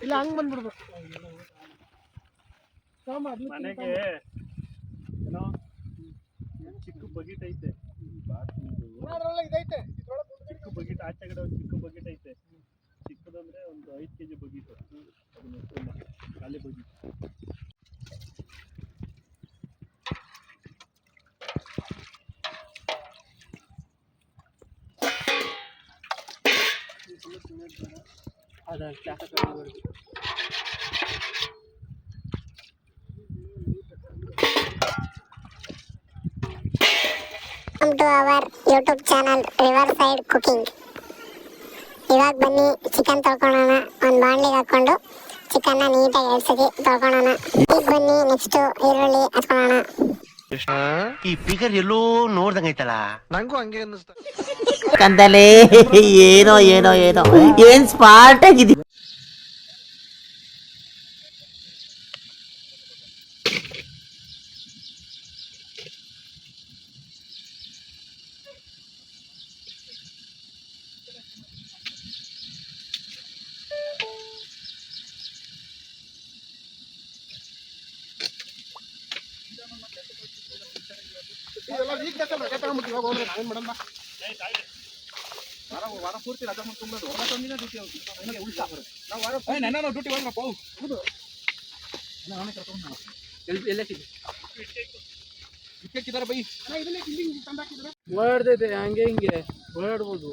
ಇಲ್ಲ ಹಂಗೆ ಬಂದ್ಬಿಡ್ಬೇಕು ಮನೆಗೆ ಏನೋ ಚಿಕ್ಕ ಬಕೆಟ್ ಐತೆ ಚಿಕ್ಕ ಬಕೆಟ್ ಆಚೆ ಕಡೆ ಒಂದು ಚಿಕ್ಕ ಬಕೆಟ್ ಐತೆ ಚಿಕ್ಕದಂದ್ರೆ ಒಂದು 5 kg ಬಕೆಟ್ ಅದನ್ನ ತುಂಬ ಖಾಲಿ bucket Welcome to our YouTube channel Riverside Cooking. ಇವಾಗ ಬನ್ನಿ ಚಿಕನ್ ತೊಳ್ಕೊಳ್ಳೋಣ. ಒಂದು ಬಾಣಲಿಗೆ ಹಾಕೊಂಡು ಚಿಕನ್ನ ನೀಟಾಗಿ 2 ಸತಿ ತೊಳ್ಕೊಳ್ಳೋಣ. ಈಗ ಬನ್ನಿ ನೆಕ್ಸ್ಟ್ ಈರುಳ್ಳಿ ಹಚ್ಕೊಳ್ಳೋಣ. ಈ ಫಿಗರ್ ಎಲ್ಲೋ ನೋಡ್ದಂಗೈತಲ್ಲ. ನಂಗೂ ಹಂಗೆ ಅನ್ನಿಸ್ತಾ ಕಂದಲೇ ಏನೋ ಏನೋ ಏನೋ ಏನ್ ಸ್ಮಾರ್ಟ್ ಆಗಿದೆ. ಇದೆಲ್ಲ ಈಗ ಬೇಕಲ್ಲ ರಜೆ ತಗೊಂಡ್ಬಿಟ್ಟು ಇವಾಗ ಹೋದ್ರೆ ನಾವೇನು ಮಾಡಲ್ಲ ವಾರ ಪೂರ್ತಿ ರಜೆ ಮಾಡ್ಕೊಂಡ್ಬಿಡೋದು ಒಂದಿನ ಡ್ಯೂಟಿ ಹಂಗೆ ಉಲ್ಟಾ ನಾವು ವಾರ ನನ್ನ ಡ್ಯೂಟಿ ಹೋಗ್ರಪ್ಪ ಹೌದು ನಾನೇ ಕರ್ಕೊಂಡು ಎಲ್ಲಕ್ಕಿದೆ ಇಕ್ಕಿದ್ದಾರೆ ಬೈ ಇದನ್ನೇ ಇಲ್ಲಿ ತಂದಾಕಿದ್ರೆ ಓಡಾಡ್ತೈತೆ ಹಂಗೆ ಹಿಂಗೆ ಓಡಾಡ್ಬೋದು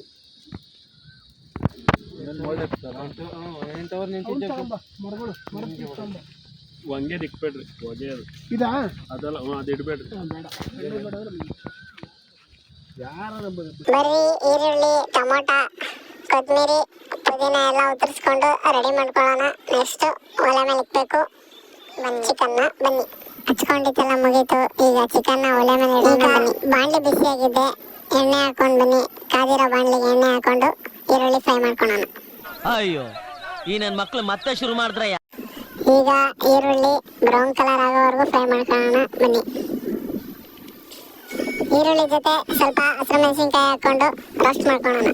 ಮರಗಳು ಹಂಗೆ ದಿಕ್ಬೇಡ್ರಿ ಹೊಗೆ ಅದು ಇದಾ ಅದಲ್ಲ ಅದು ಇಡಬೇಡ್ರಿ ಬರೀ ಈರುಳ್ಳಿ ಟೊಮೊಟೊ ಕೊತ್ತಂಬರಿ ಪುದೀನ ಎಲ್ಲ ಉತ್ತರಿಸ್ಕೊಂಡು ರೆಡಿ ಮಾಡ್ಕೊಳ್ಳೋಣ. ನೆಕ್ಸ್ಟ್ ಒಲೆ ಮೇಲೆ ಇಕ್ಬೇಕು. ಚಿಕನ್ನ ಬನ್ನಿ ಹಚ್ಕೊಂಡಿದ್ದೆಲ್ಲ ಮುಗೀತು. ಈಗ ಚಿಕನ್ನ ಒಲೆ ಮೇಲೆ ಇಡೋಣ ಬನ್ನಿ. ಬಾಣಲಿ ಬಿಸಿಯಾಗಿದೆ, ಎಣ್ಣೆ ಹಾಕೊಂಡು ಬನ್ನಿ. ಕಾದಿರೋ ಬಾಣಲಿಗೆ ಎಣ್ಣೆ ಹಾಕೊಂಡು ಈರುಳ್ಳಿ ಫ್ರೈ ಮಾಡ್ಕೊಳ್ಳೋಣ. ಅಯ್ಯೋ ಈ ನನ್ನ ಮಕ್ಳು ಮತ್ತೆ ಶುರು ಮಾಡಿದ್ರಯ್ಯ. ಈಗ ಈರುಳ್ಳಿ ಬ್ರೌನ್ ಕಲರ್ ಆಗೋವರೆಗೂ ಫ್ರೈ ಮಾಡ್ಕೊಳ್ಳೋಣ ಬನ್ನಿ. ಈರುಳ್ಳಿ ಜೊತೆ ಸ್ವಲ್ಪ ಹಸಿರು ಮೆಣಸಿನ್ಕಾಯಿ ಹಾಕೊಂಡು ರೋಸ್ಟ್ ಮಾಡ್ಕೊಳ್ಳೋಣ.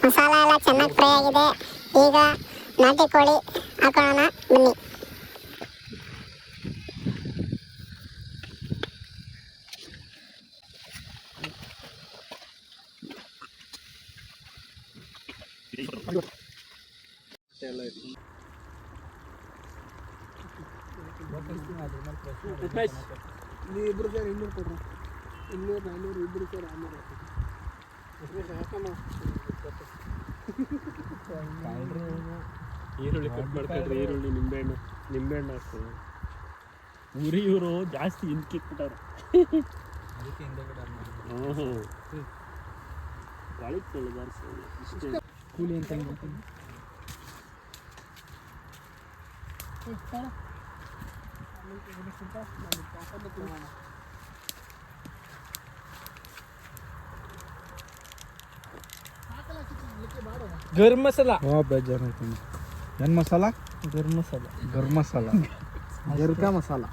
ಮಸಾಲ ಎಲ್ಲ ಚೆನ್ನಾಗಿ ಫ್ರೈ ಆಗಿದೆ. ಈಗ ನಾಟಿ ಕೋಳಿ ಹಾಕೊಳ್ಳೋಣ ಬನ್ನಿ. ಇಬ್ಬರು ಸೇರಿ 200 ಕೊಡ್ರಿ. 200 400 ಇಬ್ಬರು ಸೇರಿ 600 ಈರುಳ್ಳಿ ಕಟ್ ಮಾಡ್ಕೊಂಡ್ರೆ ಈರುಳ್ಳಿ ನಿಂಬೆಹಣ್ಣು ಹಾಕ್ತಾರೆ. ಇವರು ಜಾಸ್ತಿ ಹಿಂದ್ಕಿಟ್ಬಿಟ್ಟಾರೆ. ಇಷ್ಟೇ ಕೂಲಿ ಅಂತ ಗರಂ ಮಸಾಲ ಬೇಜಾರಾಯ್ತು. ಏನು ಮಸಾಲ? ಗರಂ ಮಸಾಲ. ಗರಂ ಮಸಾಲ ಗರ್ಕ ಮಸಾಲ.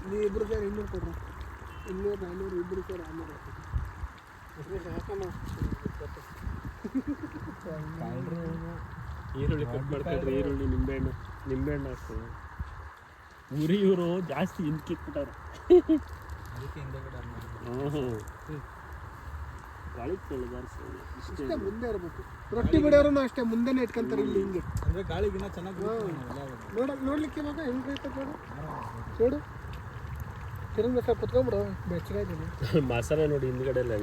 ನೀವು ಇಬ್ಬರು ಸೇರಿ 200 ಕೊಡ್ರಿ. 200 400 ಇಬ್ಬರು ಸೇರಿ 600 ಈರುಳ್ಳಿ ಕಟ್ ಮಾಡ್ಕೊಂಡ್ರೆ ಈರುಳ್ಳಿ ನಿಂಬೆಹಣ್ಣು ಹಾಕ್ತಾರೆ. ಇವರು ಜಾಸ್ತಿ ಹಿಂದ್ಕಿಟ್ಬಿಟ್ಟಾರೆ. ಇಷ್ಟೇ ಮುಂದೆ ಇರಬೇಕು. ರೊಟ್ಟಿ ಬಿಡೋರು ಅಷ್ಟೇ ಮುಂದೆನೇ ಇಟ್ಕೊಂತಾರೆ. ಇಲ್ಲಿ ಹಿಂಗೆ ಅಂದರೆ ಗಾಳಿಗಿನ್ನ ಚೆನ್ನಾಗಿ ನೋಡ್ಲಿಕ್ಕೆ ಇವಾಗ ಹೆಂಗೆ ಬೈತದೆ ನೋಡು. ನೋಡು ತಿರುಗಿ ಸ್ವಲ್ಪ ಕುತ್ಕೊಂಡ್ಬಿಡು. ಬೆಚ್ಚಗಾಯ್ತೀನಿ ಮಸಾಲ ನೋಡಿ ಹಿಂದ್ಗಡೆ ಎಲ್ಲ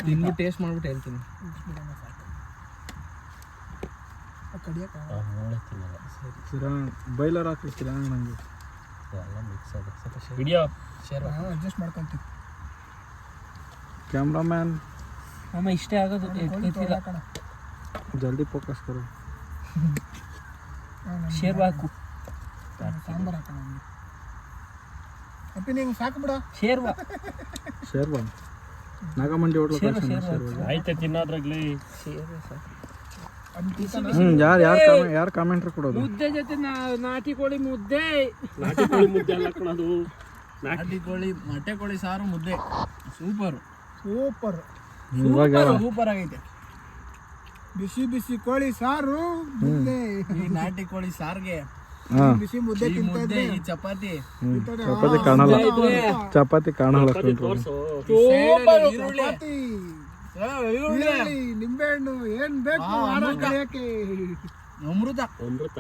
ತಿಂದು ಟೇಸ್ಟ್ ಮಾಡ್ಬಿಟ್ಟು ಹೇಳ್ತೀನಿ. ಬೈಲರ್ ಹಾಕಿರ್ತೀರ ನನಗೆ ವಿಡಿಯೋ ಅಡ್ಜಸ್ಟ್ ಮಾಡ್ಕೊಂತೀವಿ. ಕ್ಯಾಮ್ರಾಮ್ಯಾನ್ ಅಮ್ಮ ಇಷ್ಟೇ ಆಗೋದು ಜಲ್ದಿ ಫೋಕಸ್ ಕರು. ಶೇರ್ ಹಾಕು ಸಾಂಬಾರು ಹಾಕೋಣ. ಅಪ್ಪಿ ನಿಂಗೆ ಸಾಕು ಬಿಡ. ಶೇರ್ವಾ ನಾಗಮಂಡಿ ಹೋಟ್ಲು ಆಯ್ತಾ ತಿನ್ನೋದ್ರಾಗ್ಲಿ ಯಾರು ಕಾಮೆಂಟ್ರಿ ಕೊಡೋದು? ಮುದ್ದೆ ಜೊತೆ ನಾಟಿ ಕೋಳಿ ಮುದ್ದೆ, ನಾಟಿ ಕೋಳಿ ಮುದ್ದೆ ಅಲ್ಲ ಕಣದು, ನಾಟಿ ಕೋಳಿ ಮೊಟ್ಟೆ ಕೋಳಿ ಸಾರು ಮುದ್ದೆ ಸೂಪರ್ ಸೂಪರ್ ಆಗೈತೆ. ಬಿಸಿ ಬಿಸಿ ಕೋಳಿ ಸಾರು ಮುದ್ದೆ, ಈ ನಾಟಿ ಕೋಳಿ ಸಾರ್ಗೆ ಬಿಸಿ ಮುದ್ದೆ ಈ ತಿಂತಾ ಮುದ್ದೆ ಇದ್ರೆ ಈ ಚಪಾತಿ ಚಪಾತಿ ಕಾಣಲ್ಲ, ಚಪಾತಿ ಕಾಣಲ್ಲ. ತೋರ್ಸು. ಸೂಪರ್. ಈರುಳ್ಳಿ ಚಪಾತಿ, ಈರುಳ್ಳಿ ಈರುಳ್ಳಿ, ನಿಂಬೆಹಣ್ಣು ಏನ್ ಬೇಕು ಆರ ಕಳಿಯಕ್ಕೆ. ಅಮೃತ ಅಮೃತ